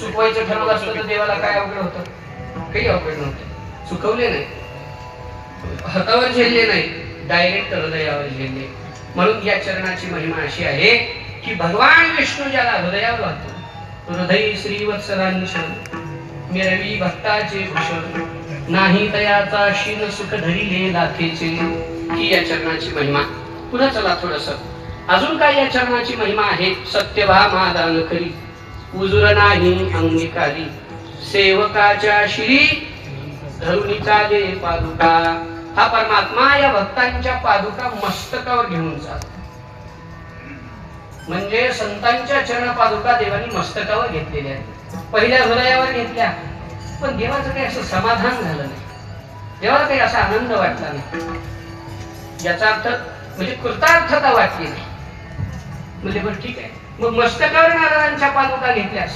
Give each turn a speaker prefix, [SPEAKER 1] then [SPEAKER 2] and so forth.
[SPEAKER 1] सुकवायचं ठरवलं असतं तर देवाला काय अवघड होतं? काही अवघड नव्हतं. सुकवले नाही, हातावर झेलले नाही, डायरेक्ट हृदयावर झेलले. म्हणून या चरणाची महिमा अशी आहे की भगवान विष्णू ज्याला हृदयावर वाहतो, हृदय श्रीवत्सलांचन मिरवी भक्ताचे भूषण, नाही तयाचा शीन सुख धरिले लाथेचे. ही या चरणाची महिमा. पुन्हा चला थोडस अजून काय या चरणाची महिमा आहे. सत्यभामा दान करी उजुर नाही अंगीकारी, सेवकाच्या श्री धरुणी चाले पादुका. हा परमात्मा या भक्तांच्या पादुका मस्तकावर घेऊन जातो. म्हणजे संतांच्या चरण पादुका देवानी मस्तकावर घेतलेल्या आहेत. पहिल्या हृदयावर घेतल्या, पण देवाचं काही असं समाधान झालं नाही, देवाला काही असा आनंद वाटला नाही. याचा अर्थ म्हणजे कृतार्थता वाटली नाही. म्हणजे बरं ठीक आहे, मग मस्तकावर नारायणांच्या पादुका घेतल्या,